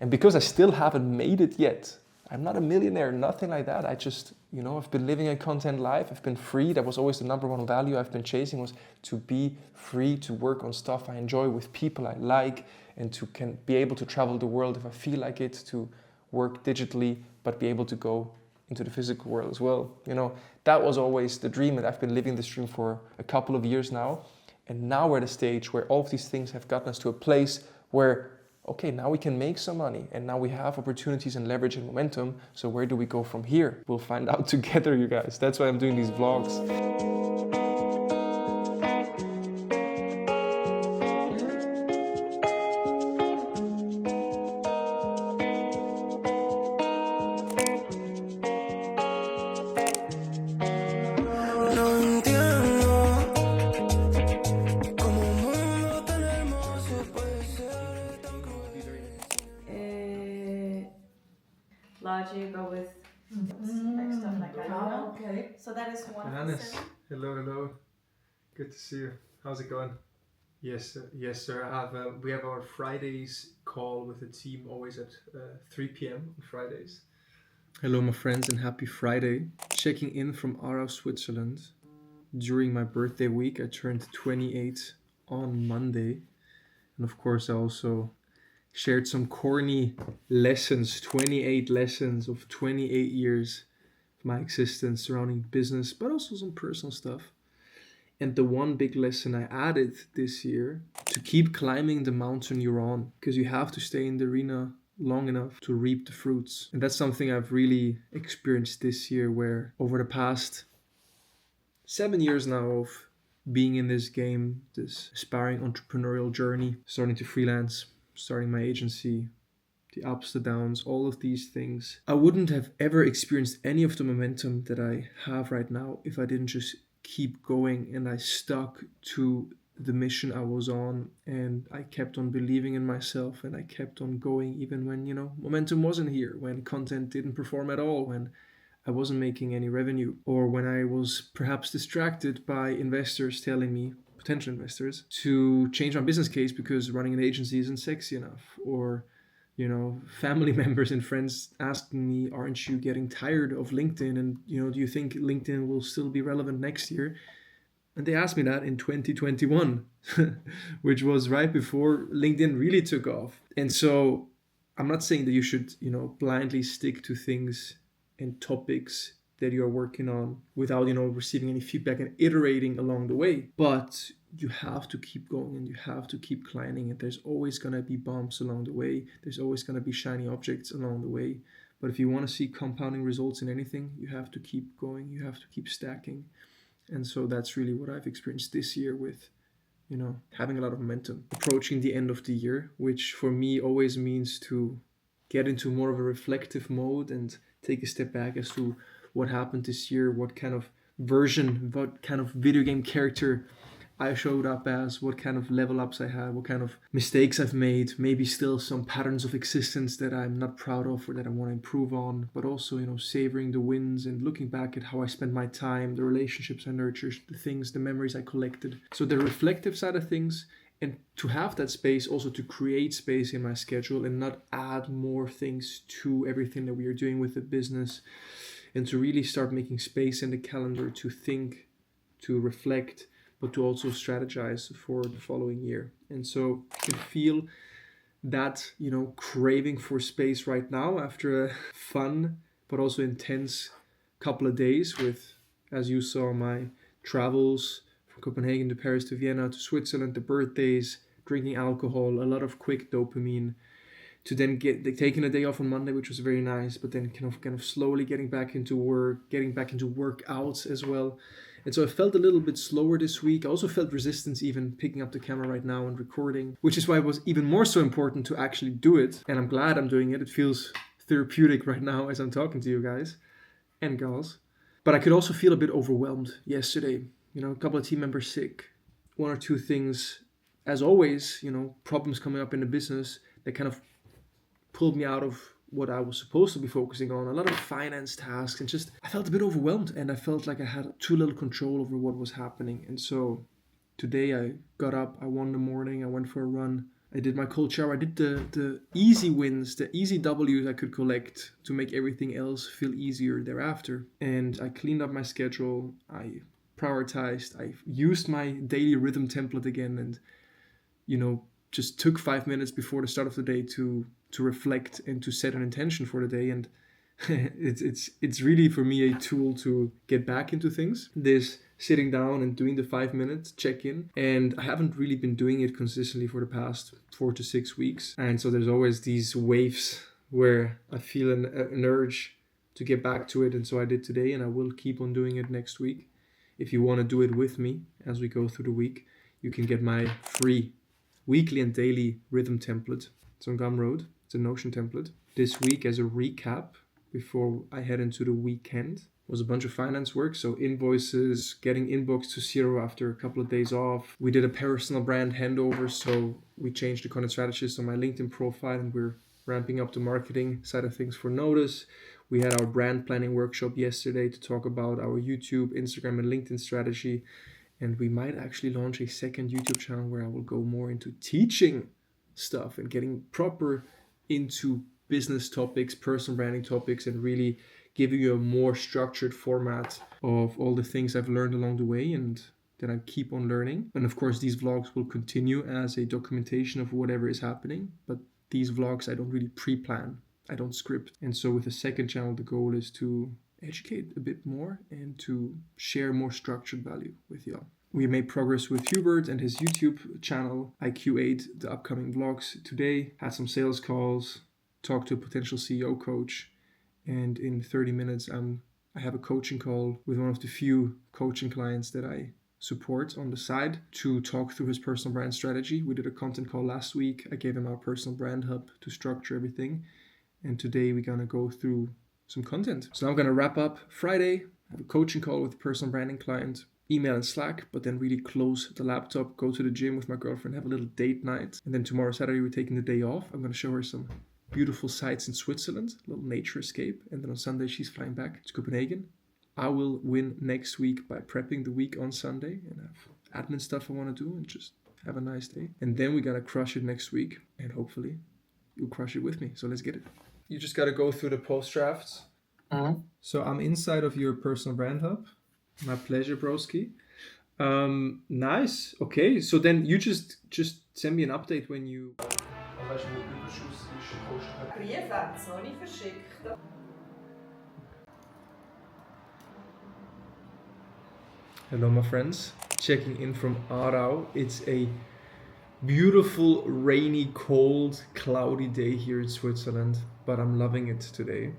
And because I still haven't made it yet, I'm not a millionaire, nothing like that. I just, I've been living a content life. I've been free. That was always the number one value I've been chasing, was to be free to work on stuff I enjoy with people I like, and to can be able to travel the world if I feel like it, to work digitally, but be able to go into the physical world as well. That was always the dream, and I've been living this dream for a couple of years now. And now we're at a stage where all of these things have gotten us to a place where, okay, now we can make some money, and now we have opportunities and leverage and momentum. So where do we go from here? We'll find out together, you guys. That's why I'm doing these vlogs. Largely go with like stuff like that. Oh, okay. So that is one. Hello. Good to see you. How's it going? Yes, sir. We have our Fridays call with the team always at 3 p.m. on Fridays. Hello, my friends, and happy Friday. Checking in from Aarau, Switzerland. During my birthday week, I turned 28 on Monday, and of course, I also shared some corny lessons, 28 lessons of 28 years of my existence surrounding business, but also some personal stuff. And the one big lesson I added this year, to keep climbing the mountain you're on, because you have to stay in the arena long enough to reap the fruits. And that's something I've really experienced this year, where over the past 7 years now of being in this game, this aspiring entrepreneurial journey, starting to freelance, starting my agency, the ups, the downs, all of these things, I wouldn't have ever experienced any of the momentum that I have right now if I didn't just keep going and I stuck to the mission I was on, and I kept on believing in myself, and I kept on going even when, momentum wasn't here, when content didn't perform at all, when I wasn't making any revenue, or when I was perhaps distracted by investors telling me, potential investors, to change my business case because running an agency isn't sexy enough, or family members and friends asking me, aren't you getting tired of LinkedIn, and do you think LinkedIn will still be relevant next year? And they asked me that in 2021, which was right before LinkedIn really took off. And so I'm not saying that you should blindly stick to things and topics that you're working on without receiving any feedback and iterating along the way, but you have to keep going and you have to keep climbing, and there's always going to be bumps along the way, there's always going to be shiny objects along the way. But if you want to see compounding results in anything, you have to keep going, you have to keep stacking. And so that's really what I've experienced this year with having a lot of momentum, approaching the end of the year, which for me always means to get into more of a reflective mode and take a step back as to what happened this year, what kind of version, what kind of video game character I showed up as, what kind of level ups I had, what kind of mistakes I've made, maybe still some patterns of existence that I'm not proud of or that I want to improve on, but also, savoring the wins and looking back at how I spent my time, the relationships I nurtured, the things, the memories I collected. So the reflective side of things, and to have that space, also to create space in my schedule and not add more things to everything that we are doing with the business, and to really start making space in the calendar to think, to reflect, but to also strategize for the following year. And so I can feel that, craving for space right now after a fun but also intense couple of days with, as you saw, my travels from Copenhagen to Paris to Vienna to Switzerland, the birthdays, drinking alcohol, a lot of quick dopamine, to then taking a day off on Monday, which was very nice, but then kind of slowly getting back into work, getting back into workouts as well. And so I felt a little bit slower this week. I also felt resistance even picking up the camera right now and recording, which is why it was even more so important to actually do it. And I'm glad I'm doing it. It feels therapeutic right now as I'm talking to you guys and gals. But I could also feel a bit overwhelmed yesterday. A couple of team members sick, one or two things, as always, problems coming up in the business that kind of pulled me out of what I was supposed to be focusing on, a lot of finance tasks, and just I felt a bit overwhelmed, and I felt like I had too little control over what was happening. And so today I got up, I won in the morning, I went for a run, I did my cold shower. I did the easy wins, the easy W's I could collect to make everything else feel easier thereafter. And I cleaned up my schedule. I prioritized. I used my daily rhythm template again, and just took 5 minutes before the start of the day to reflect and to set an intention for the day. And it's really for me a tool to get back into things. This sitting down and doing the 5 minutes check-in, and I haven't really been doing it consistently for the past 4 to 6 weeks, and so there's always these waves where I feel an urge to get back to it, and so I did today, and I will keep on doing it next week. If you want to do it with me as we go through the week, you can get my free weekly and daily rhythm template. It's on Gumroad. It's a Notion template. This week, as a recap before I head into the weekend, was a bunch of finance work. So invoices, getting inbox to zero after a couple of days off. We did a personal brand handover. So we changed the content strategist on my LinkedIn profile, and we're ramping up the marketing side of things for Notus. We had our brand planning workshop yesterday to talk about our YouTube, Instagram, and LinkedIn strategy. And we might actually launch a second YouTube channel where I will go more into teaching stuff and getting proper into business topics, personal branding topics, and really giving you a more structured format of all the things I've learned along the way and that I keep on learning. And of course, these vlogs will continue as a documentation of whatever is happening. But these vlogs, I don't really pre-plan. I don't script. And so with the second channel, the goal is to educate a bit more and to share more structured value with y'all. We made progress with Hubert and his YouTube channel. I QA'd the upcoming vlogs today, had some sales calls, talked to a potential CEO coach, and in 30 minutes I have a coaching call with one of the few coaching clients that I support on the side to talk through his personal brand strategy. We did a content call last week. I gave him our personal brand hub to structure everything, and today we're gonna go through some content. So now I'm gonna wrap up Friday, have a coaching call with a personal branding client, email and Slack, but then really close the laptop, go to the gym with my girlfriend, have a little date night. And then tomorrow, Saturday, we're taking the day off. I'm going to show her some beautiful sights in Switzerland, a little nature escape. And then on Sunday, she's flying back to Copenhagen. I will win next week by prepping the week on Sunday and have admin stuff I want to do and just have a nice day. And then we're going to crush it next week. And hopefully you'll crush it with me. So let's get it. You just got to go through the post drafts. So I'm inside of your personal brand hub. My pleasure, broski. Nice. Okay, so then you just send me an update when you... Brief hat's noch nicht verschickt. Hello, my friends. Checking in from Aarau. It's a beautiful, rainy, cold, cloudy day here in Switzerland, but I'm loving it today.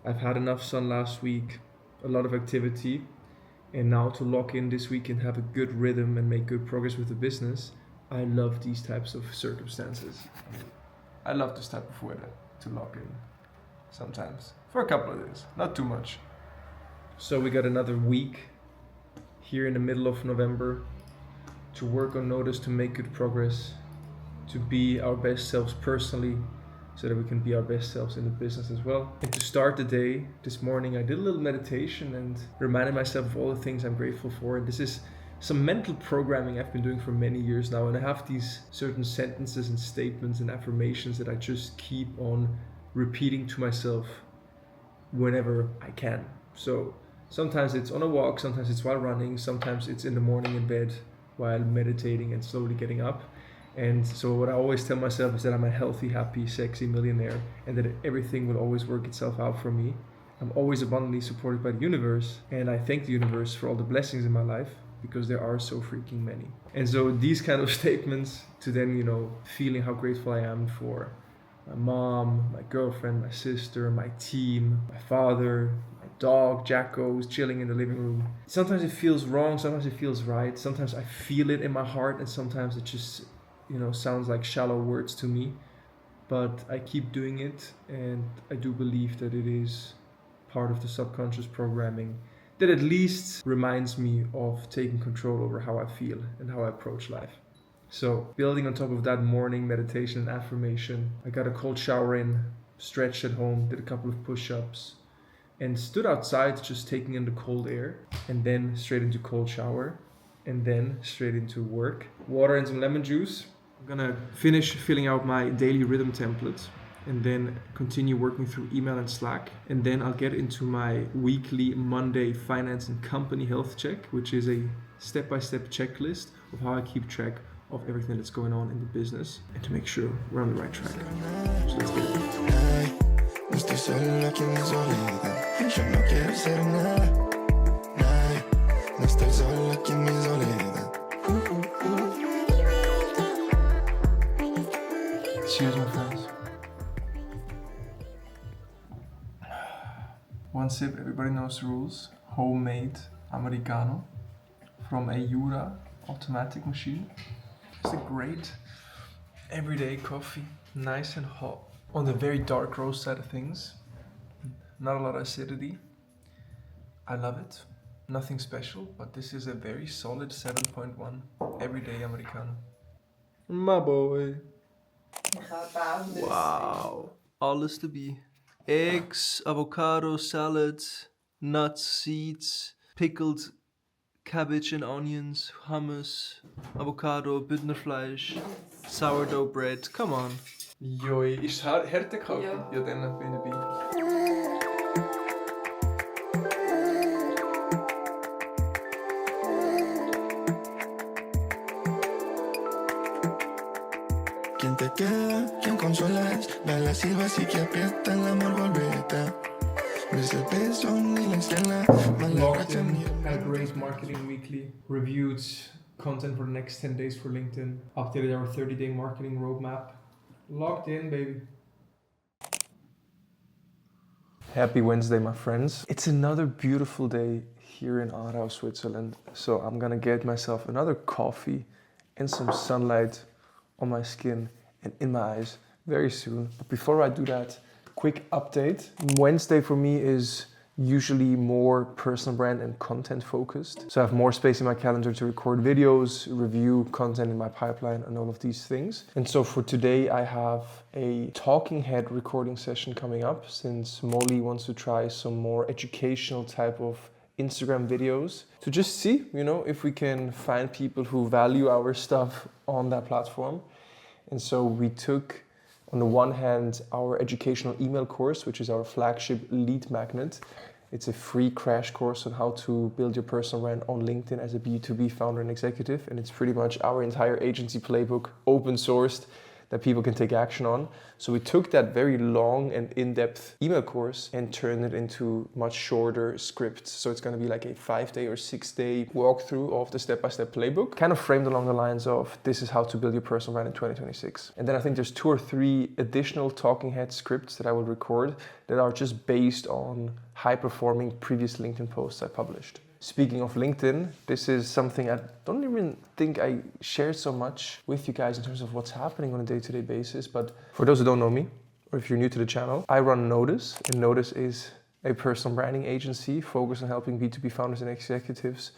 I've had enough sun last week, a lot of activity. And now to lock in this week and have a good rhythm and make good progress with the business, I love these types of circumstances. I love this type of weather to lock in sometimes for a couple of days, not too much. So we got another week here in the middle of November to work on Notus, to make good progress, to be our best selves personally, so that we can be our best selves in the business as well. And to start the day, this morning I did a little meditation and reminded myself of all the things I'm grateful for. And this is some mental programming I've been doing for many years now. And I have these certain sentences and statements and affirmations that I just keep on repeating to myself whenever I can. So sometimes it's on a walk, sometimes it's while running, sometimes it's in the morning in bed while meditating and slowly getting up. And so what I always tell myself is that I'm a healthy, happy, sexy millionaire, and that everything will always work itself out for me. I'm always abundantly supported by the universe, and I thank the universe for all the blessings in my life, because there are so freaking many. And so these kind of statements to then, feeling how grateful I am for my mom, my girlfriend, my sister, my team, my father, my dog, Jacko, who's chilling in the living room. Sometimes it feels wrong, sometimes it feels right, sometimes I feel it in my heart, and sometimes it just sounds like shallow words to me, but I keep doing it, and I do believe that it is part of the subconscious programming that at least reminds me of taking control over how I feel and how I approach life. So building on top of that morning meditation and affirmation, I got a cold shower in, stretched at home, did a couple of push-ups, and stood outside just taking in the cold air, and then straight into cold shower, and then straight into work. Water and some lemon juice. I'm gonna finish filling out my daily rhythm template and then continue working through email and Slack. And then I'll get into my weekly Monday finance and company health check, which is a step-by-step checklist of how I keep track of everything that's going on in the business and to make sure we're on the right track. So let's get it. No estoy solo aquí en mi soledad. Yo no quiero ser nada. No estoy solo aquí en mi soledad. Cheers, my friends. One sip, everybody knows the rules. Homemade americano from a Jura automatic machine. It's a great everyday coffee, nice and hot. On the very dark roast side of things, not a lot of acidity. I love it. Nothing special, but this is a very solid 7.1 everyday americano. My boy. Wow. Alles erbij. Eggs, avocado, salads, nuts, seeds, pickled cabbage and onions, hummus, avocado, Bündnerfleisch, sourdough bread. Come on. Joi, is het hertekoken? Ja, dan ben je erbij. ¿Quién te queda? ¿Quién consolas? Da la silba así que aprieta el amor volvete. No es el peso ni la escena, más la Logged racha in, ni el had a great marketing weekly, reviewed content for the next 10 days for LinkedIn, updated our 30-day marketing roadmap. Logged in, baby. Happy Wednesday, my friends. It's another beautiful day here in Aarau, Switzerland. So I'm gonna get myself another coffee and some sunlight on my skin and in my eyes very soon. But before I do that, quick update. Wednesday for me is usually more personal brand and content focused. So I have more space in my calendar to record videos, review content in my pipeline and all of these things. And so for today I have a talking head recording session coming up since Molly wants to try some more educational type of Instagram videos to just see, if we can find people who value our stuff on that platform. And so we took, on the one hand, our educational email course, which is our flagship lead magnet. It's a free crash course on how to build your personal brand on LinkedIn as a B2B founder and executive. And it's pretty much our entire agency playbook, open sourced, that people can take action on. So we took that very long and in-depth email course and turned it into much shorter scripts. So it's gonna be like a 5-day or 6-day walkthrough of the step-by-step playbook, kind of framed along the lines of this is how to build your personal brand in 2026. And then I think there's 2 or 3 additional talking head scripts that I will record that are just based on high-performing previous LinkedIn posts I published. Speaking of LinkedIn, this is something I don't even think I shared so much with you guys in terms of what's happening on a day-to-day basis. But for those who don't know me, or if you're new to the channel, I run Notus. And Notus is a personal branding agency focused on helping B2B founders and executives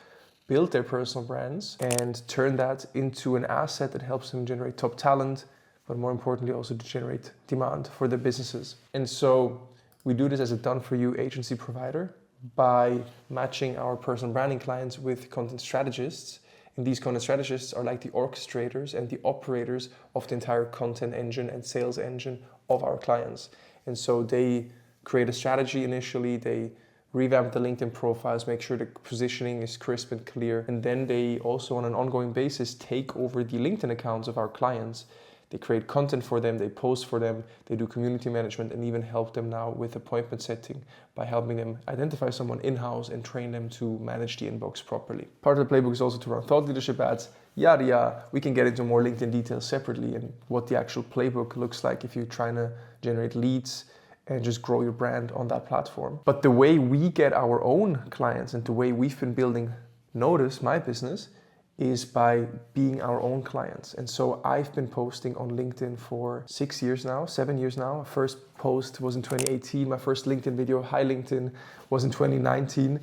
build their personal brands and turn that into an asset that helps them generate top talent, but more importantly also to generate demand for their businesses. And so we do this as a done-for-you agency provider by matching our personal branding clients with content strategists. And these content strategists are like the orchestrators and the operators of the entire content engine and sales engine of our clients. And so they create a strategy initially, they revamp the LinkedIn profiles, make sure the positioning is crisp and clear. And then they also on an ongoing basis take over the LinkedIn accounts of our clients. They create content for them, they post for them, they do community management and even help them now with appointment setting by helping them identify someone in-house and train them to manage the inbox properly. Part of the playbook is also to run thought leadership ads, yada yada. We can get into more LinkedIn details separately and what the actual playbook looks like if you're trying to generate leads and just grow your brand on that platform. But the way we get our own clients and the way we've been building Notus, my business, is by being our own clients. And so I've been posting on LinkedIn for 7 years now. My first post was in 2018. My first LinkedIn video, Hi LinkedIn, was in 2019.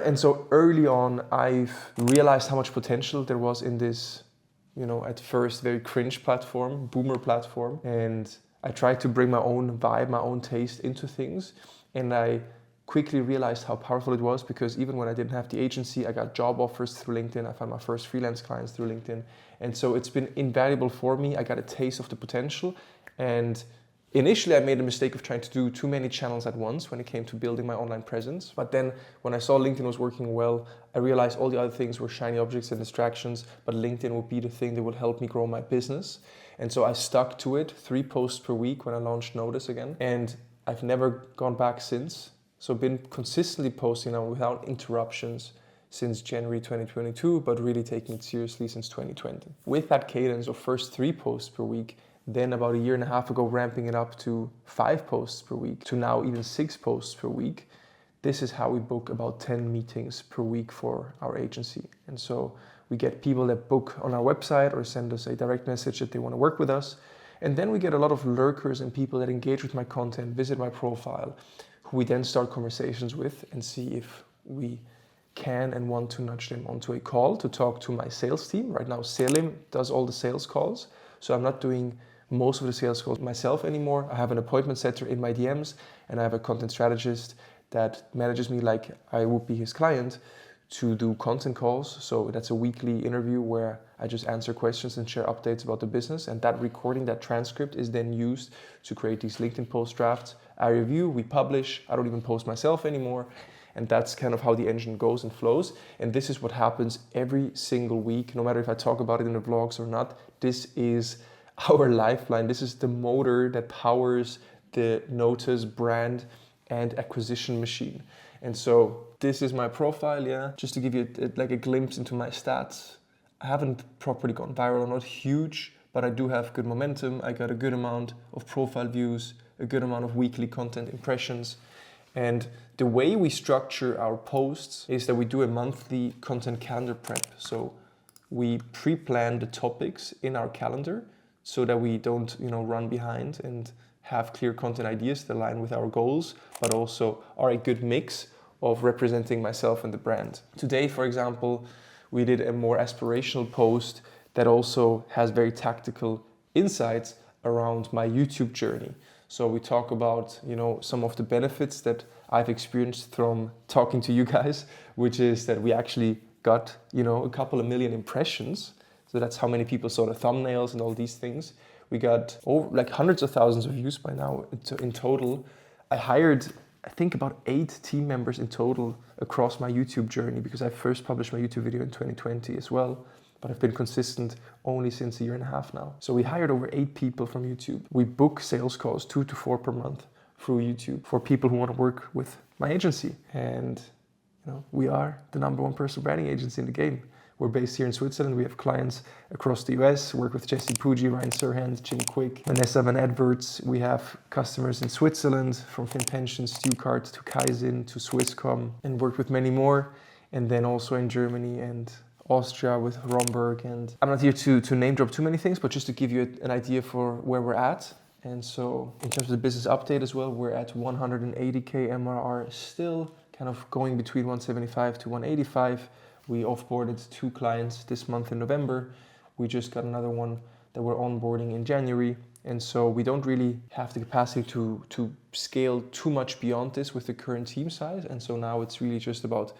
And so early on, I've realized how much potential there was in this, at first very cringe platform, boomer platform. And I tried to bring my own vibe, my own taste into things. And I quickly realized how powerful it was, because even when I didn't have the agency, I got job offers through LinkedIn. I found my first freelance clients through LinkedIn. And so it's been invaluable for me. I got a taste of the potential. And initially, I made a mistake of trying to do too many channels at once when it came to building my online presence. But then when I saw LinkedIn was working well, I realized all the other things were shiny objects and distractions, but LinkedIn would be the thing that would help me grow my business. And so I stuck to it, 3 posts per week when I launched Notus again. And I've never gone back since. So I've been consistently posting now without interruptions since January 2022, but really taking it seriously since 2020. With that cadence of first 3 posts per week, then about a year and a half ago, ramping it up to 5 posts per week, to now even 6 posts per week. This is how we book about 10 meetings per week for our agency. And so we get people that book on our website or send us a direct message that they want to work with us. And then we get a lot of lurkers and people that engage with my content, visit my profile, who we then start conversations with and see if we can and want to nudge them onto a call to talk to my sales team. Right now, Selim does all the sales calls. So I'm not doing most of the sales calls myself anymore. I have an appointment setter in my DMs, and I have a content strategist that manages me like I would be his client to do content calls. So that's a weekly interview where I just answer questions and share updates about the business. And that recording, that transcript, is then used to create these LinkedIn post drafts. I review, we publish. I don't even post myself anymore. And that's kind of how the engine goes and flows. And this is what happens every single week, no matter if I talk about it in the vlogs or not. This is our lifeline. This is the motor that powers the Notus brand and acquisition machine. And so this is my profile, yeah. Just to give you like a glimpse into my stats. I haven't properly gone viral, I'm not huge, but I do have good momentum. I got a good amount of profile views, a good amount of weekly content impressions. And the way we structure our posts is that we do a monthly content calendar prep. So we pre-plan the topics in our calendar so that we don't, run behind and have clear content ideas that align with our goals, but also are a good mix of representing myself and the brand. Today, for example, we did a more aspirational post that also has very tactical insights around my YouTube journey. So we talk about, some of the benefits that I've experienced from talking to you guys, which is that we actually got, a couple of million impressions. So that's how many people saw the thumbnails and all these things. We got over hundreds of thousands of views by now in total. I hired, I think, about 8 team members in total across my YouTube journey, because I first published my YouTube video in 2020 as well. But I've been consistent only since a year and a half now. So we hired over 8 people from YouTube. We book sales calls 2 to 4 per month through YouTube for people who want to work with my agency. And we are the #1 personal branding agency in the game. We're based here in Switzerland. We have clients across the US, work with Jesse Puggi, Ryan Serhant, Jimmy Quick, Vanessa Van Edwards. We have customers in Switzerland, from FinPension, Stucart to Kaizen to Swisscom, and worked with many more. And then also in Germany and Austria with Romberg. And I'm not here to name drop too many things, but just to give you an idea for where we're at. And so in terms of the business update as well, we're at 180K MRR, still kind of going between 175 to 185. We offboarded 2 clients this month in November. We just got another one that we're onboarding in January. And so we don't really have the capacity to scale too much beyond this with the current team size. And so now it's really just about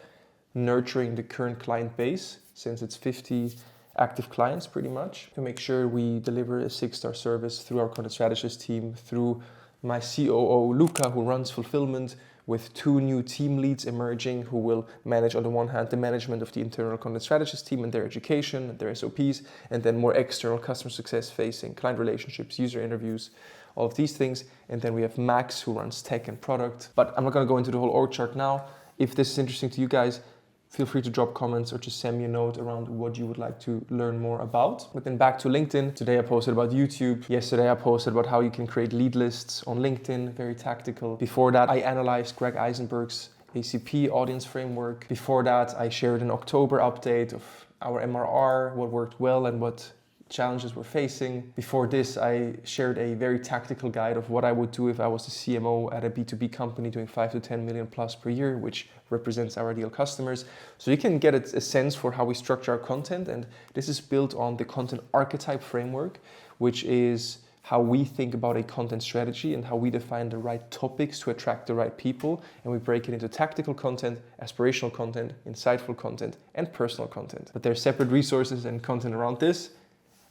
nurturing the current client base, since it's 50 active clients pretty much, to make sure we deliver a 6-star service through our content strategist team, through my COO, Luca, who runs fulfillment, with 2 new team leads emerging who will manage, on the one hand, the management of the internal content strategist team and their education and their SOPs, and then more external customer success facing, client relationships, user interviews, all of these things. And then we have Max, who runs tech and product. But I'm not going to go into the whole org chart now. If this is interesting to you guys, feel free to drop comments or just send me a note around what you would like to learn more about. But then back to LinkedIn. Today I posted about YouTube. Yesterday I posted about how you can create lead lists on LinkedIn, very tactical. Before that, I analyzed Greg Eisenberg's ACP audience framework. Before that, I shared an October update of our MRR, what worked well and what challenges we're facing. Before this, I shared a very tactical guide of what I would do if I was the CMO at a B2B company doing 5 to 10 million plus per year, which represents our ideal customers. So you can get a sense for how we structure our content. And this is built on the content archetype framework, which is how we think about a content strategy and how we define the right topics to attract the right people. And we break it into tactical content, aspirational content, insightful content, and personal content. But there's separate resources and content around this.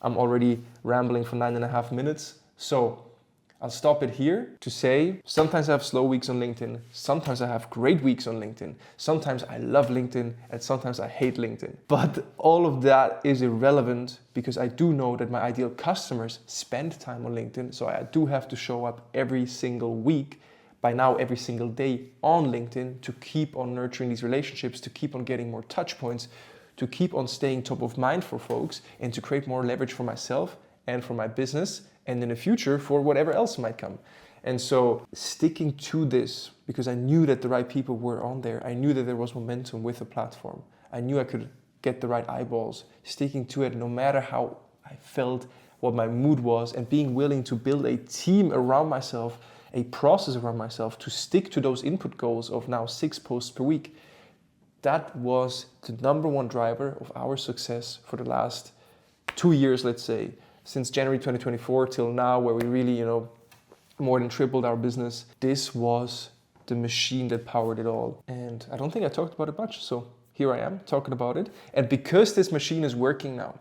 I'm already rambling for 9.5 minutes. So I'll stop it here to say, sometimes I have slow weeks on LinkedIn. Sometimes I have great weeks on LinkedIn. Sometimes I love LinkedIn and sometimes I hate LinkedIn. But all of that is irrelevant because I do know that my ideal customers spend time on LinkedIn. So I do have to show up every single week, by now every single day on LinkedIn, to keep on nurturing these relationships, to keep on getting more touch points, to keep on staying top of mind for folks, and to create more leverage for myself and for my business, and in the future for whatever else might come. And so sticking to this, because I knew that the right people were on there, I knew that there was momentum with the platform, I knew I could get the right eyeballs, sticking to it no matter how I felt, what my mood was, and being willing to build a team around myself, a process around myself to stick to those input goals of now 6 posts per week. That was the number one driver of our success for the last 2 years, let's say, since January 2024 till now, where we really, more than tripled our business. This was the machine that powered it all. And I don't think I talked about it much, so here I am talking about it. And because this machine is working now,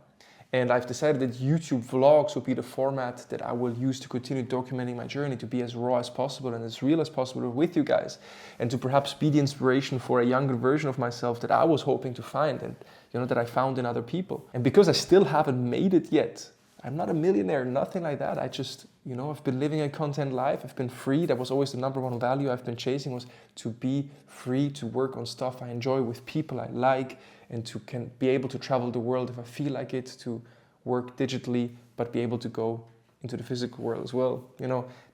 and I've decided that YouTube vlogs will be the format that I will use to continue documenting my journey, to be as raw as possible and as real as possible with you guys, and to perhaps be the inspiration for a younger version of myself that I was hoping to find and that I found in other people. And because I still haven't made it yet, I'm not a millionaire, nothing like that. I just, I've been living a content life. I've been free. That was always the number one value I've been chasing, was to be free to work on stuff I enjoy with people I like, and to can be able to travel the world if I feel like it, to work digitally, but be able to go into the physical world as well.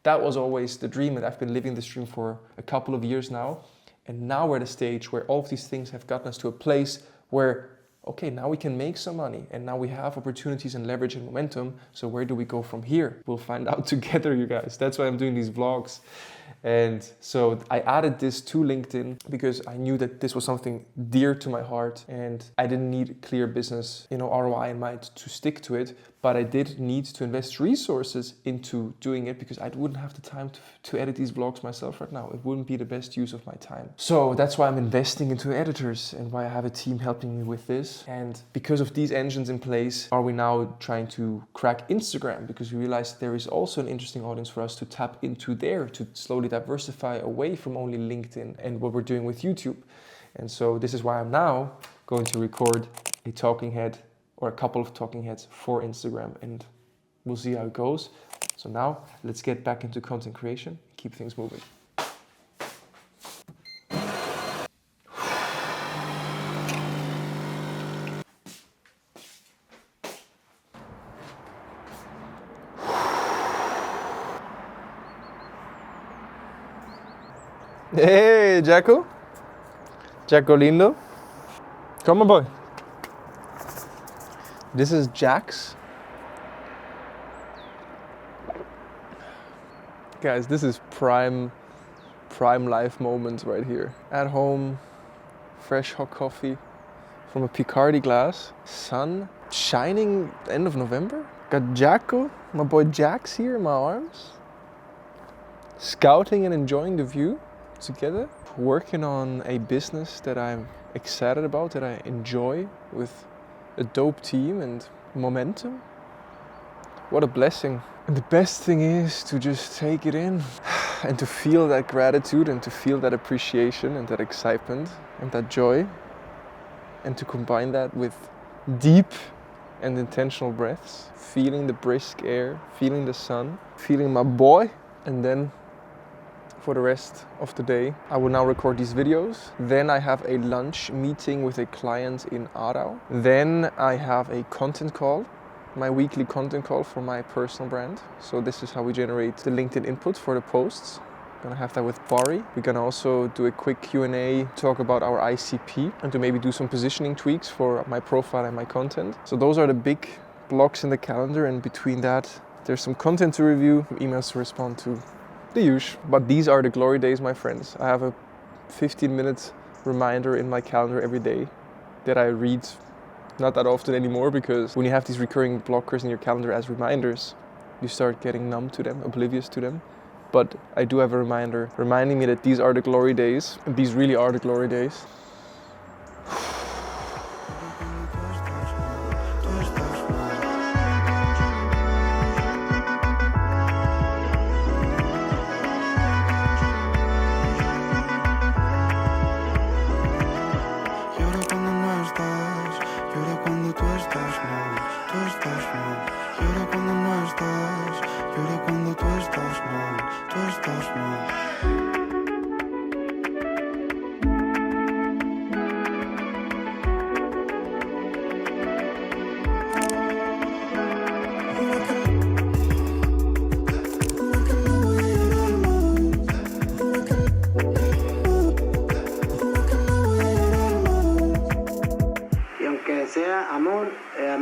That was always the dream, and I've been living this dream for a couple of years now. And now we're at a stage where all of these things have gotten us to a place where, okay, now we can make some money, and now we have opportunities and leverage and momentum. So where do we go from here? We'll find out together, you guys. That's why I'm doing these vlogs. And so I added this to LinkedIn because I knew that this was something dear to my heart, and I didn't need clear business, ROI in mind to stick to it, but I did need to invest resources into doing it because I wouldn't have the time to edit these vlogs myself right now. It wouldn't be the best use of my time. So that's why I'm investing into editors and why I have a team helping me with this. And because of these engines in place, are we now trying to crack Instagram, because we realized there is also an interesting audience for us to tap into there, to slowly diversify away from only LinkedIn and what we're doing with YouTube. And so this is why I'm now going to record a talking head or a couple of talking heads for Instagram, and we'll see how it goes. So now let's get back into content creation, keep things moving. Hey, Jacko. Jacko lindo. Come on, boy. This is jaxx. Guys, this is prime life moments right here. At home, fresh hot coffee from a Picardi glass. Sun shining end of November. Got Jacko, my boy Jaxx here in my arms. Scouting and enjoying the view together. Working on a business that I'm excited about, that I enjoy, with a dope team and momentum. What a blessing. And the best thing is to just take it in and to feel that gratitude and to feel that appreciation and that excitement and that joy, and to combine that with deep and intentional breaths, feeling the brisk air, feeling the sun, feeling my boy. And then for the rest of the day, I will now record these videos. Then I have a lunch meeting with a client in Aarau. Then I have a content call, my weekly content call for my personal brand. So this is how we generate the LinkedIn input for the posts. I'm gonna have that with Bari. We're gonna also do a quick Q&A, talk about our ICP, and to maybe do some positioning tweaks for my profile and my content. So those are the big blocks in the calendar, and between that, there's some content to review, emails to respond to, the usual. But these are the glory days, my friends. I have a 15-minute reminder in my calendar every day that I read not that often anymore, because when you have these recurring blockers in your calendar as reminders, you start getting numb to them, oblivious to them. But I do have a reminder reminding me that these are the glory days, and these really are the glory days.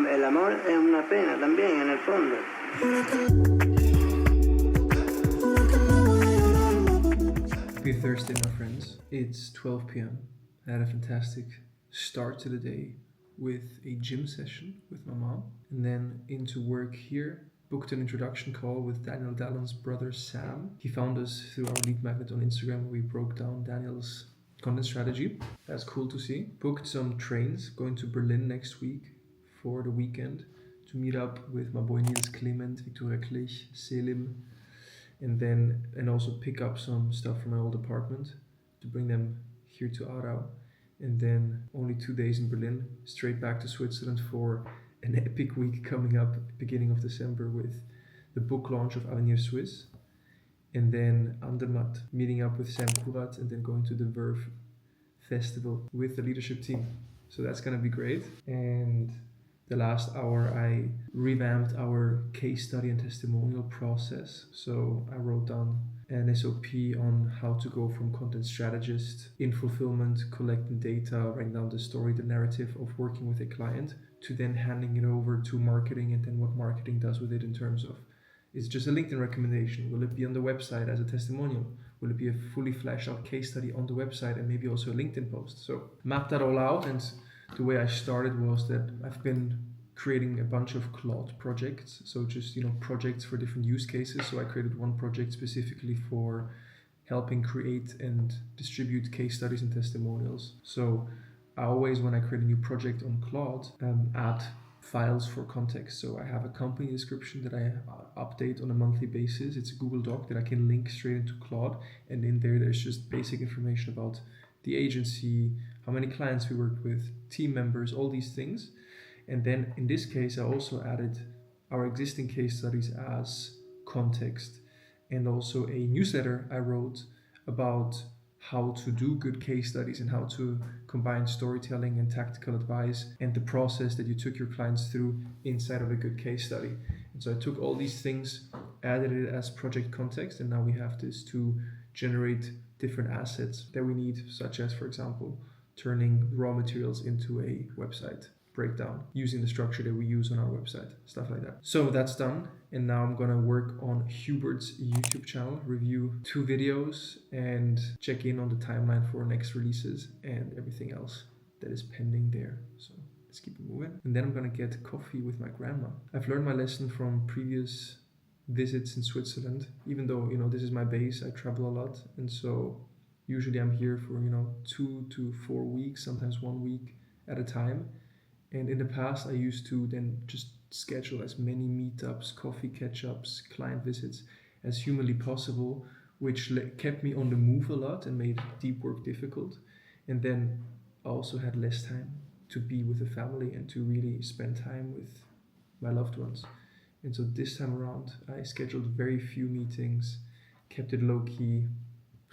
El amor es una pena también en el fondo. Happy Thursday, my friends. It's 12 p.m. I had a fantastic start to the day with a gym session with my mom, and then into work here. Booked an introduction call with Daniel Dallon's brother Sam. He found us through our lead magnet on Instagram. We broke down Daniel's content strategy. That's cool to see. Booked some trains, going to Berlin next week for the weekend to meet up with my boy Niels Clement, Victoria Klich, Selim, and also pick up some stuff from my old apartment to bring them here to Aarau. And then only 2 days in Berlin, straight back to Switzerland for an epic week coming up beginning of December with the book launch of Avenir Swiss, and then Andermatt, meeting up with Sam Kurat, and then going to the Verve Festival with the leadership team. So that's gonna be great. And the last hour I revamped our case study and testimonial process. So I wrote down an SOP on how to go from content strategist in fulfillment, collecting data, writing down the story, the narrative of working with a client, to then handing it over to marketing, and then what marketing does with it in terms of, is it just a LinkedIn recommendation? Will it be on the website as a testimonial? Will it be a fully fleshed out case study on the website and maybe also a LinkedIn post? So map that all out, and the way I started was that I've been creating a bunch of Claude projects. So just, projects for different use cases. So I created one project specifically for helping create and distribute case studies and testimonials. So I always, when I create a new project on Claude, add files for context. So I have a company description that I update on a monthly basis. It's a Google Doc that I can link straight into Claude. And in there's just basic information about the agency, how many clients we worked with, team members, all these things. And then in this case, I also added our existing case studies as context, and also a newsletter I wrote about how to do good case studies and how to combine storytelling and tactical advice and the process that you took your clients through inside of a good case study. And so I took all these things, added it as project context, and now we have this to generate different assets that we need, such as, for example, turning raw materials into a website breakdown using the structure that we use on our website, stuff like that. So that's done, and now I'm gonna work on Hubert's YouTube channel, review 2 videos, and check in on the timeline for next releases and everything else that is pending there. So let's keep it moving. And then I'm gonna get coffee with my grandma. I've learned my lesson from previous visits in Switzerland, even though, this is my base, I travel a lot, and so usually I'm here for, 2 to 4 weeks, sometimes 1 week at a time. And in the past, I used to then just schedule as many meetups, coffee catch-ups, client visits as humanly possible, which kept me on the move a lot and made deep work difficult. And then I also had less time to be with the family and to really spend time with my loved ones. And so this time around, I scheduled very few meetings, kept it low-key,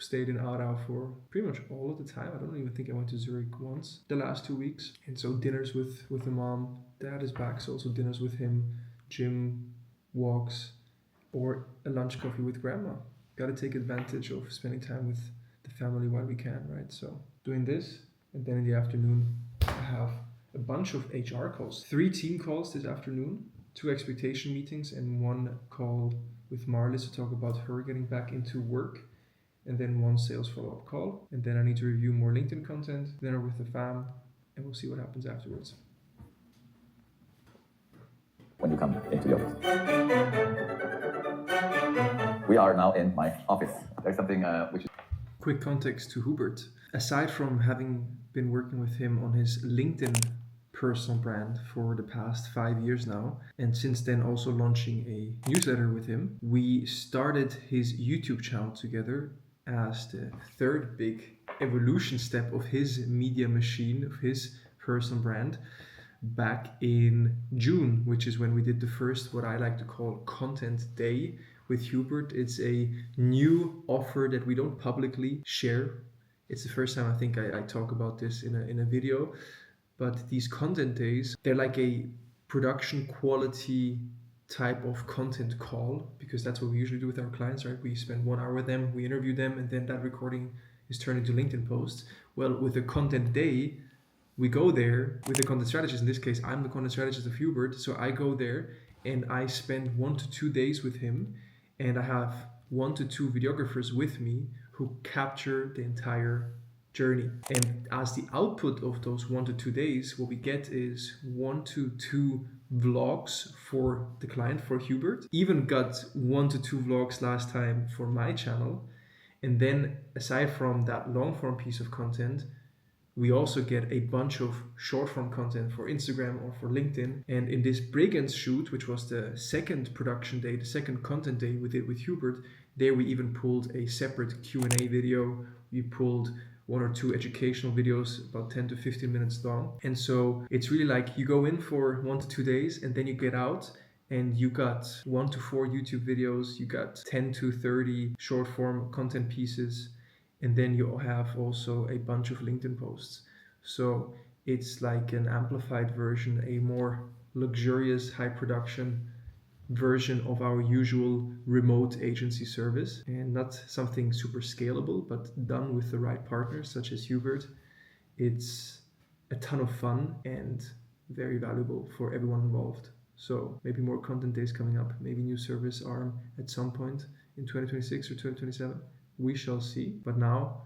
stayed in Aarau for pretty much all of the time. I don't even think I went to Zurich once the last 2 weeks. And so dinners with the mom, dad is back, so also dinners with him, gym, walks, or a lunch coffee with grandma. Gotta take advantage of spending time with the family while we can, right? So doing this, and then in the afternoon, I have a bunch of HR calls. 3 team calls this afternoon, 2 expectation meetings, and 1 call with Marlis to talk about her getting back into work, and then 1 sales follow-up call. And then I need to review more LinkedIn content, dinner with the fam, and we'll see what happens afterwards. When you come into the office. We are now in my office. There's something which is... Quick context to Hubert. Aside from having been working with him on his LinkedIn personal brand for the past 5 years now, and since then also launching a newsletter with him, we started his YouTube channel together as the third big evolution step of his media machine, of his personal brand, back in June, which is when we did the first, what I like to call, content day with Hubert. It's a new offer that we don't publicly share. It's the first time I think I talk about this in a video, but these content days, they're like a production quality type of content call, because that's what we usually do with our clients, right? We spend 1 hour with them, we interview them, and then that recording is turned into LinkedIn posts. Well, with a content day, we go there with the content strategist. In this case, I'm the content strategist of Hubert. So I go there and I spend 1 to 2 days with him, and I have 1 to 2 videographers with me who capture the entire journey. And as the output of those 1 to 2 days, what we get is 1 to 2 vlogs for the client, for Hubert. Even got 1 to 2 vlogs last time for my channel. And then aside from that long form piece of content, we also get a bunch of short form content for Instagram or for LinkedIn. And in this Brigands shoot, which was the second production day, the second content day we did with Hubert, there we even pulled a separate Q&A video. We pulled 1 or 2 educational videos, about 10 to 15 minutes long. And so it's really like you go in for 1 to 2 days and then you get out and you got 1 to 4 YouTube videos, you got 10 to 30 short form content pieces, and then you have also a bunch of LinkedIn posts. So it's like an amplified version, a more luxurious, high production version of our usual remote agency service, and not something super scalable, but done with the right partners such as Hubert. It's a ton of fun and very valuable for everyone involved. So maybe more content days coming up, maybe new service arm at some point in 2026 or 2027. We shall see. But now,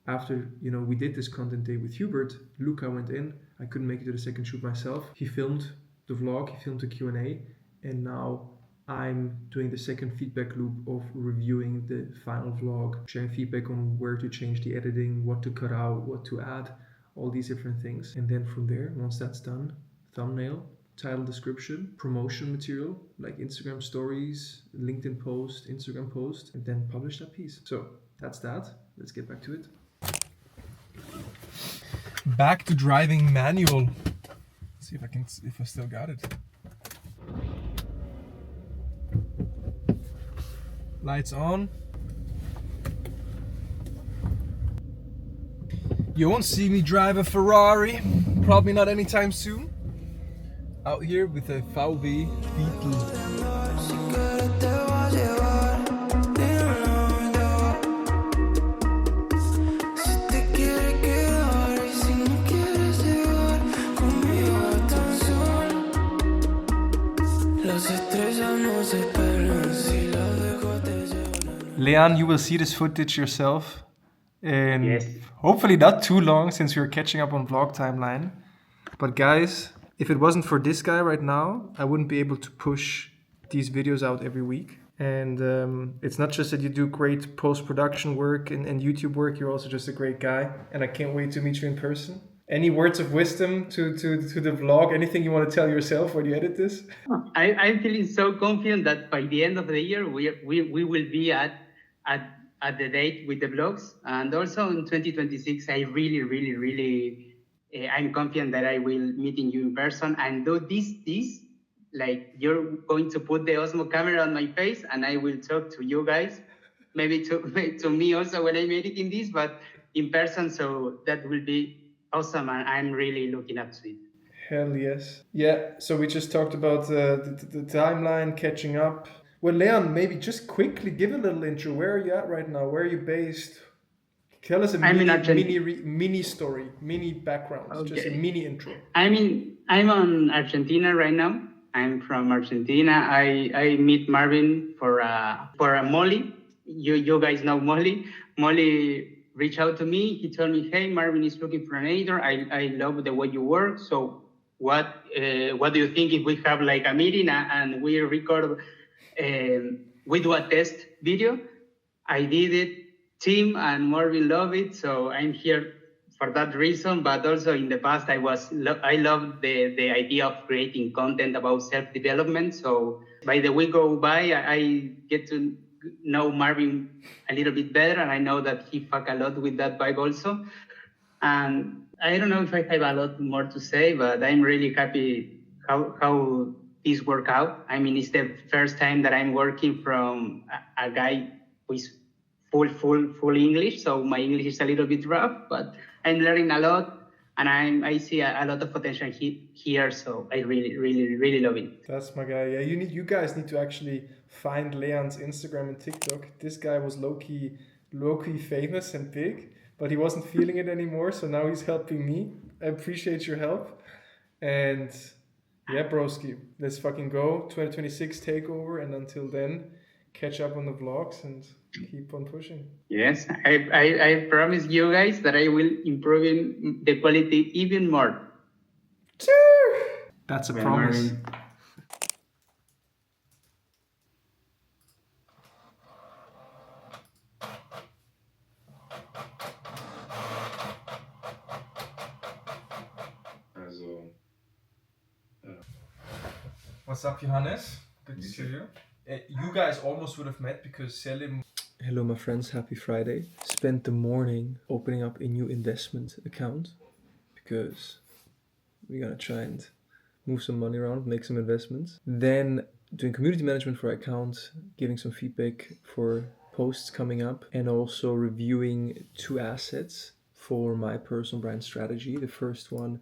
after we did this content day with Hubert, Luca went in. I couldn't make it to the second shoot myself. He filmed the vlog, he filmed the Q&A, and now I'm doing the second feedback loop of reviewing the final vlog, sharing feedback on where to change the editing, what to cut out, what to add, all these different things. And then from there, once that's done, thumbnail, title, description, promotion material like Instagram stories, LinkedIn post, Instagram post, and then publish that piece. So that's that. Let's get back to it. Back to driving manual. Let's see if I still got it. Lights on. You won't see me drive a Ferrari, probably not anytime soon. Out here with a VW Beetle. Leon, you will see this footage yourself. And yes. Hopefully not too long, since we're catching up on vlog timeline. But guys, if it wasn't for this guy right now, I wouldn't be able to push these videos out every week. And it's not just that you do great post-production work and YouTube work, you're also just a great guy. And I can't wait to meet you in person. Any words of wisdom to the vlog? Anything you want to tell yourself when you edit this? I'm feeling so confident that by the end of the year, we will be at the date with the vlogs. And also in 2026, I really, I'm confident that I will meeting you in person and do this, like you're going to put the Osmo camera on my face and I will talk to you guys, maybe to me also when I'm editing this, but in person. So that will be awesome. And I'm really looking up to it. Hell yes. Yeah, so we just talked about the timeline, catching up. Well, Leon, maybe just quickly give a little intro. Where are you at right now? Where are you based? Tell us a mini story, mini background, Okay. Just a mini intro. I'm on Argentina right now. I'm from Argentina. I meet Marvin for a Molly. You guys know Molly. Molly reached out to me. He told me, hey, Marvin is looking for an editor. I love the way you work. So what do you think if we have like a meeting and we record, we do a test video. I did it. Tim and Marvin love it, so I'm here for that reason. But also in the past, I loved the idea of creating content about self-development. So by the week go by, I get to know Marvin a little bit better, and I know that he fuck a lot with that vibe also. And I don't know if I have a lot more to say, but I'm really happy how this worked out. I mean, it's the first time that I'm working from a guy who is full English, so my English is a little bit rough, but I'm learning a lot, and I see a lot of potential here, so I really love it. That's my guy. Yeah, you guys need to actually find Leon's Instagram and TikTok. This guy was low-key famous and big, but he wasn't feeling it anymore, so now he's helping me. I appreciate your help. And yeah, broski, let's fucking go. 2026 takeover, and until then, catch up on the vlogs and keep on pushing. Yes, I promise you guys that I will improve the quality even more. That's a promise. What's up, Johannes? Good to see you. You guys almost would have met because Selim... Hello my friends, happy Friday. Spent the morning opening up a new investment account because we're gonna try and move some money around, make some investments. Then doing community management for our account, giving some feedback for posts coming up, and also reviewing 2 assets for my personal brand strategy. The first one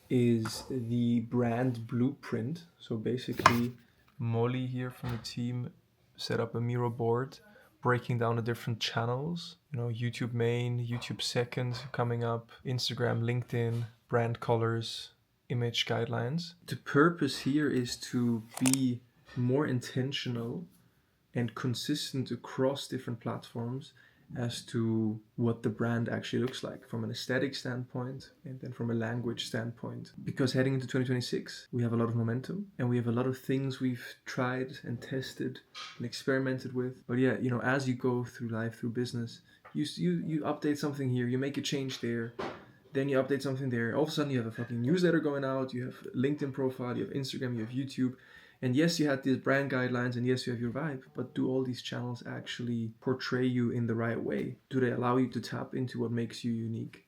is the brand blueprint. So basically Molly here from the team set up a Miro board breaking down the different channels, YouTube main, YouTube second coming up, Instagram, LinkedIn, brand colors, image guidelines. The purpose here is to be more intentional and consistent across different platforms as to what the brand actually looks like from an aesthetic standpoint and then from a language standpoint. Because heading into 2026, we have a lot of momentum and we have a lot of things we've tried and tested and experimented with. But yeah, as you go through life, through business, you update something here, you make a change there, then you update something there. All of a sudden you have a fucking newsletter going out, you have LinkedIn profile, you have Instagram, you have YouTube. And yes, you had these brand guidelines and yes, you have your vibe, but do all these channels actually portray you in the right way? Do they allow you to tap into what makes you unique?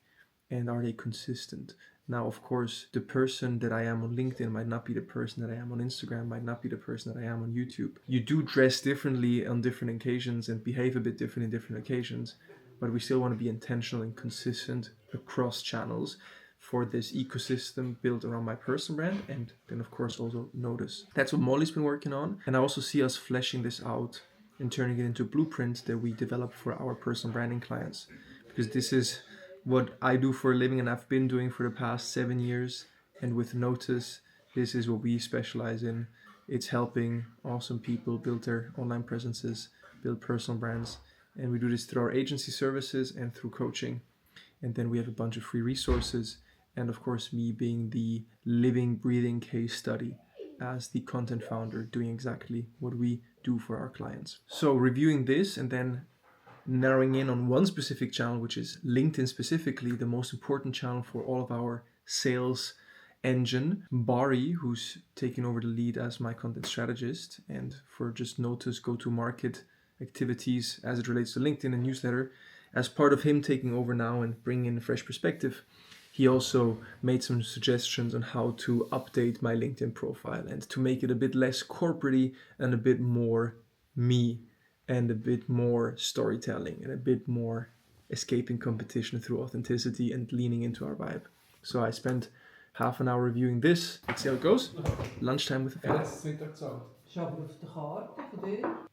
And are they consistent? Now, of course, the person that I am on LinkedIn might not be the person that I am on Instagram, might not be the person that I am on YouTube. You do dress differently on different occasions and behave a bit different in different occasions, but we still want to be intentional and consistent across channels for this ecosystem built around my personal brand, and then of course also Notus. That's what Molly's been working on, and I also see us fleshing this out and turning it into a blueprint that we develop for our personal branding clients, because this is what I do for a living and I've been doing for the past 7 years, and with Notus, this is what we specialize in. It's helping awesome people build their online presences, build personal brands, and we do this through our agency services and through coaching. And then we have a bunch of free resources. And of course, me being the living, breathing case study as the content founder, doing exactly what we do for our clients. So reviewing this and then narrowing in on one specific channel, which is LinkedIn specifically, the most important channel for all of our sales engine. Bari, who's taking over the lead as my content strategist, and for just Notus go-to-market activities as it relates to LinkedIn and newsletter, as part of him taking over now and bringing in a fresh perspective, he also made some suggestions on how to update my LinkedIn profile and to make it a bit less corporate-y and a bit more me and a bit more storytelling and a bit more escaping competition through authenticity and leaning into our vibe. So I spent half an hour reviewing this. Let's see how it goes. Lunchtime with the family.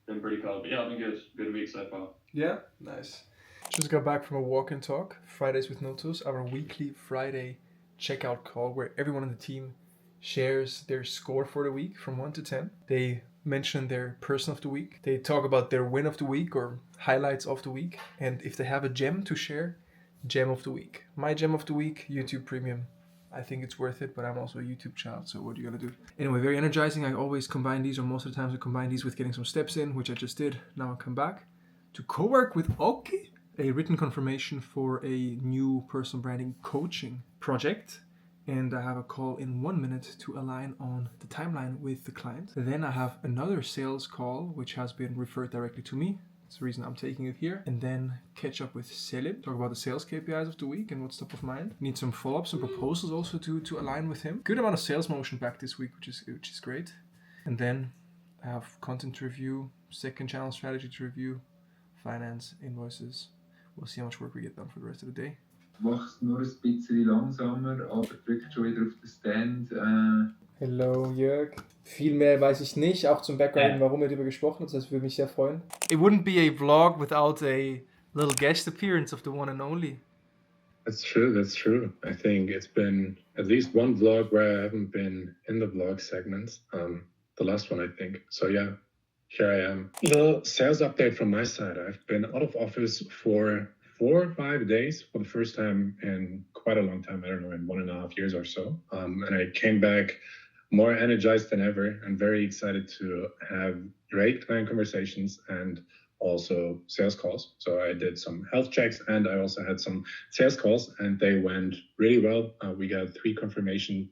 Been pretty cold, but yeah, I've been good. Good week so far. Yeah, nice. Just got back from a walk and talk, Fridays with Notus, our weekly Friday checkout call where everyone on the team shares their score for the week from 1 to 10. They mention their person of the week. They talk about their win of the week or highlights of the week. And if they have a gem to share, gem of the week. My gem of the week, YouTube Premium. I think it's worth it, but I'm also a YouTube child, so what are you gonna do? Anyway, very energizing. I always combine these, or most of the times I combine these with getting some steps in, which I just did. Now I come back to co-work with Oki, a written confirmation for a new personal branding coaching project. And I have a call in 1 minute to align on the timeline with the client. Then I have another sales call, which has been referred directly to me. That's the reason I'm taking it here. And then catch up with Selim, talk about the sales KPIs of the week and what's top of mind. Need some follow-ups and proposals also to align with him. Good amount of sales motion back this week, which is great. And then I have content to review, second channel strategy to review, finance, invoices. We'll see how much work we get done for the rest of the day. Mach's nur ein bisschen langsamer, aber drückt schon wieder auf den Stand. Hello Jörg. Viel mehr weiß ich nicht, auch zum Background, warum wir darüber gesprochen haben, das würde mich sehr freuen. It wouldn't be a vlog without a little guest appearance of the one and only. That's true. I think it's been at least one vlog where I haven't been in the vlog segment. The last one, I think. So yeah, here I am. Little sales update from my side. I've been out of office for 4 or 5 days for the first time in quite a long time. I don't know, in 1.5 years or so. And I came back more energized than ever and very excited to have great client conversations and also sales calls. So I did some health checks and I also had some sales calls and they went really well. We got 3 confirmations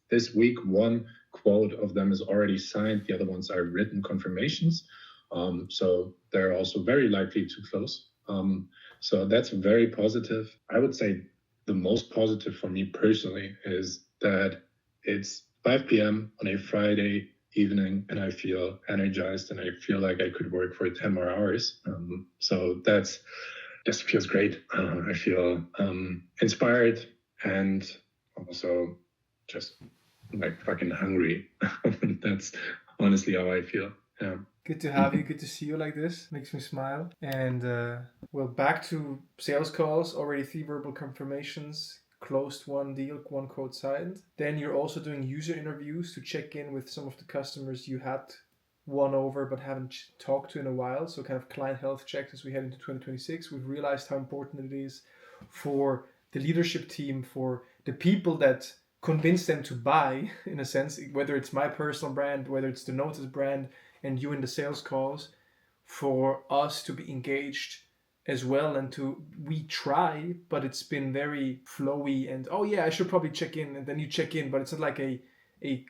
this week. 1 quote of them is already signed. The other ones are written confirmations. So they're also very likely to close. So that's very positive. I would say the most positive for me personally is that it's 5 p.m. on a Friday evening and I feel energized and I feel like I could work for 10 more hours. So that's just feels great. I feel inspired and also just like fucking hungry. That's honestly how I feel. Yeah. Good to have you. Good to see you like this. Makes me smile. And well, back to sales calls. Already 3 verbal confirmations. Closed 1 deal, 1 quote signed. Then you're also doing user interviews to check in with some of the customers you had won over but haven't talked to in a while. So kind of client health checks as we head into 2026. We've realized how important it is for the leadership team, for the people that convince them to buy, in a sense, whether it's my personal brand, whether it's the Notus brand, and you in the sales calls, for us to be engaged as well. And we try, but it's been very flowy and, oh yeah, I should probably check in, and then you check in, but it's not like a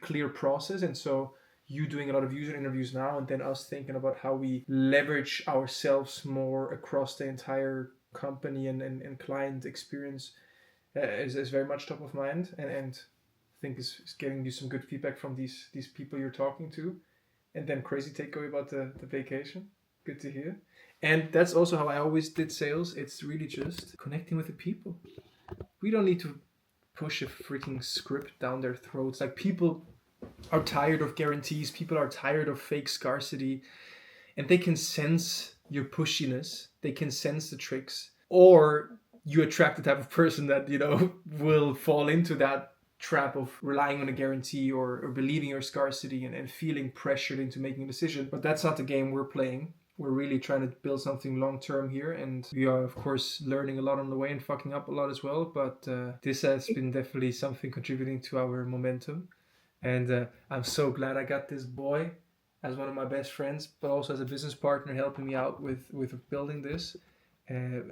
clear process. And so you doing a lot of user interviews now, and then us thinking about how we leverage ourselves more across the entire company and client experience is very much top of mind, and I think is getting you some good feedback from these people you're talking to. And then crazy takeaway about the vacation. Good to hear. And that's also how I always did sales. It's really just connecting with the people. We don't need to push a freaking script down their throats. Like, people are tired of guarantees. People are tired of fake scarcity. And they can sense your pushiness. They can sense the tricks. Or you attract the type of person that, will fall into that trap of relying on a guarantee or believing your scarcity and feeling pressured into making a decision. But that's not the game we're playing. We're really trying to build something long-term here, and we are, of course, learning a lot on the way and fucking up a lot as well. But this has been definitely something contributing to our momentum. And I'm so glad I got this boy as one of my best friends, but also as a business partner helping me out with building this.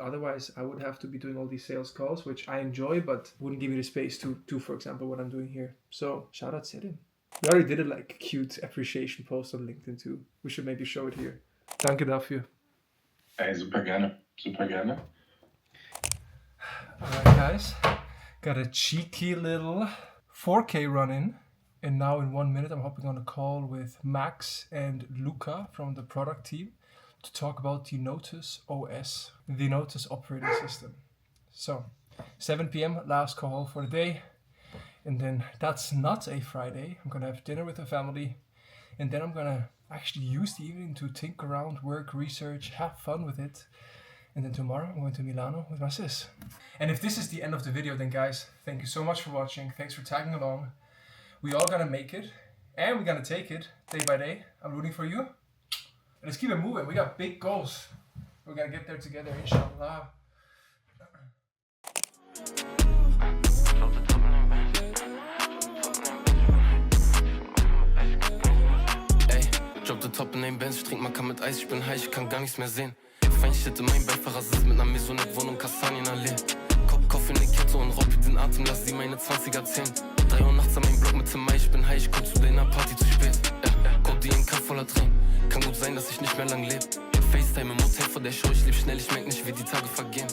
Otherwise, I would have to be doing all these sales calls, which I enjoy, but wouldn't give me the space to do, for example, what I'm doing here. So shout out Selim. We already did a cute appreciation post on LinkedIn too. We should maybe show it here. Danke dafür. Hey, super gerne. Alright guys, got a cheeky little 4K run-in. And now in 1 minute I'm hopping on a call with Max and Luca from the product team to talk about the notusOS, the Notus operating system. So 7 p.m. last call for the day. And then that's not a Friday. I'm gonna have dinner with the family. And then I'm gonna actually use the evening to think around, work, research, have fun with it. And then tomorrow I'm going to Milano with my sis. And if this is the end of the video, then guys, thank you so much for watching. Thanks for tagging along. We all gonna make it, and we're gonna take it day by day. I'm rooting for you. Let's keep it moving. We got big goals. We're gonna get there together, inshallah. Drop the top in den Benz, ich trink Maca mit Eis, ich bin high, ich kann gar nichts mehr sehen. Fein shit in meinem Beifahrer sitzt mit ner Maisonette-Wohnung, Kastanienallee. Kopf in die Kette und raub den Atem, lass sie meine 20er zählen. 3 Uhr nachts an meinem Block mit dem Mai, ich bin high, ich komm zu deiner Party zu spät. Guck dir in Kaff voller Tränen, kann gut sein, dass ich nicht mehr lang leb. FaceTime im Hotel vor der Show, ich leb schnell, ich merk nicht, wie die Tage vergehen.